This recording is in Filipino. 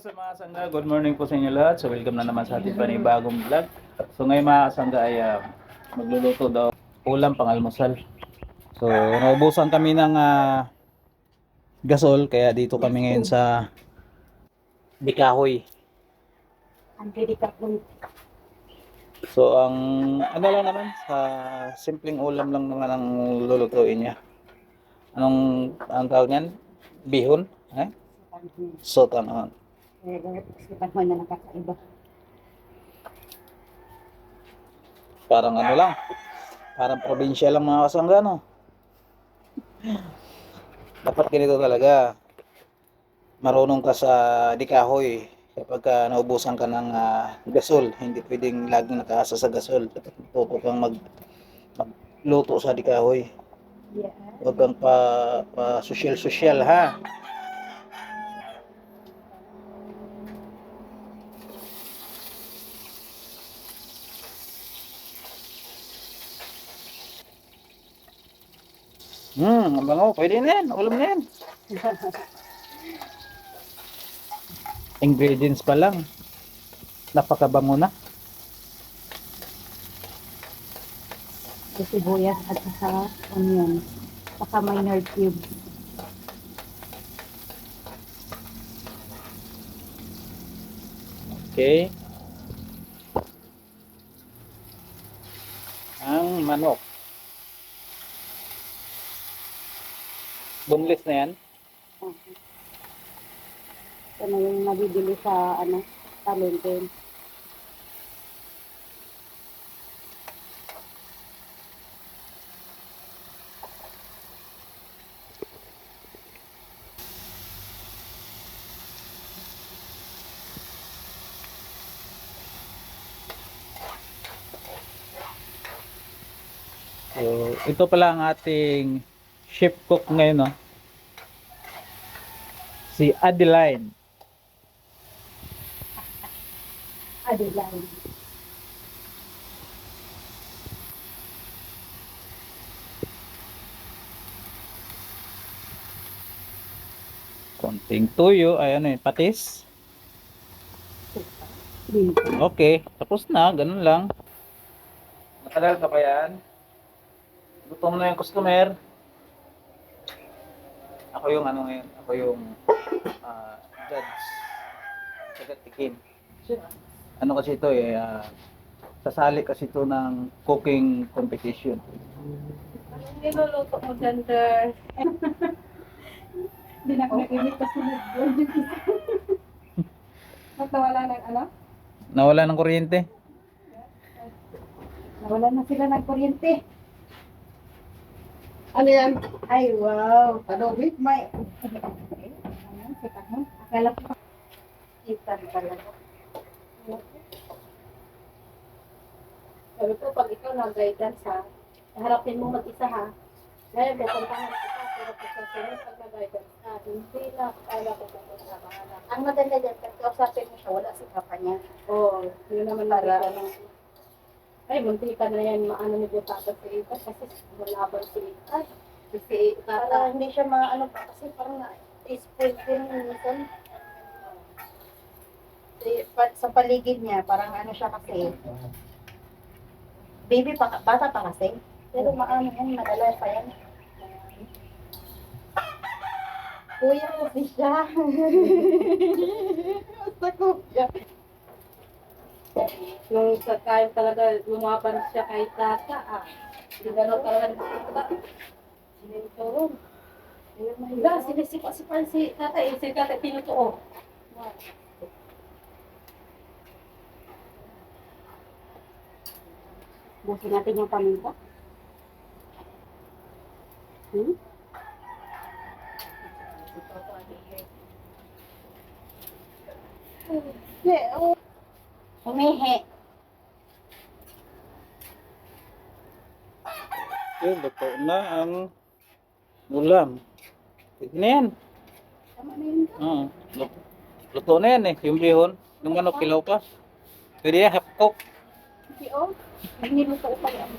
sa mga sangga, good morning po sa inyo lahat. So welcome na naman sa ating panibagong vlog. So ngayon mga sangga ay magluluto daw ulam pang almusal. So naubusan kami ng gasol kaya dito kami ngayon sa Dikahoy. So ang ano lang naman sa simpleng ulam lang naman ang lulutuin niya. Ang tawag niyan? Bihon? Sotanghon. Parang ano lang. Parang probinsya lang mga kasangga, no? Dapat ganito talaga. Marunong ka sa Dikahoy. Kapag naubusan ka ng gasol, hindi pwedeng laging nakaasa sa gasol. Dapat matuto kang magluto sa Dikahoy. Huwag kang pa social ha. Ang bango. Pwede na yan. Ulam na yan. Ingredients pa lang. Napakabango na. Sibuyas at saka onion. Saka minor cube. Okay. Ang manok. Boneless na yan. Ito na yung nabibili sa palengke. So, ito pala ang ating chef cook ngayon, no? Si Adeline. Adeline. Konting tuyo, ay ano yun, patis. Okay, tapos na, ganun lang. Matagal ka pa yan? Gutom na yung customer. Ako yung ano ngayon, ako yung judge. Tagatikim. Ano kasi ito sasali kasi ito ng cooking competition. Anong niluluto mo dyan, sir? Hindi na ako nag-init kasi nawala ng Nawala ng kuryente. Nawala na sila ng kuryente. Ano yan? Ay, wow. Palobit, may. Ayan, sikat mo. Akala ko pa. Itan talaga. Sabi ko, pag ikaw nag-guidance ha, harapin mo mag-isa ha. Ngayon, pupuntahan kita, pero pagkasunod, pag nag-guidance ka, hindi na kaya ko pupunta bahala. Ang maganda dyan, pag kausapin mo siya, wala si papa niya. Oo, yun naman para. Ay, munti ka na yan, maano ni Butata si Ita, kasi malaban si Ita. Kasi Ita, hindi siya maano pa, kasi parang na-spoil din minsan. Sa paligid niya, parang ano siya kasi, baby pa, bata pa kasi. Pero maano yan, madala pa yan. Kuya ko si siya. Basta kuya. Yung sa time talaga, lumaban siya kay tata. Hindi gano'n talaga nakita. Sininturo. Hindi, sinisipa-sipan si tata. Si tata pinutuo. Busin natin yung paminta. Umihi. Okay, luto na ang ulam. Pwede na yan. Tama na yun. Luto na yan yung bihon. Yung manok, kilaw pa. Pwede yan, half cook. Hindi, oh. Niluto pa yan.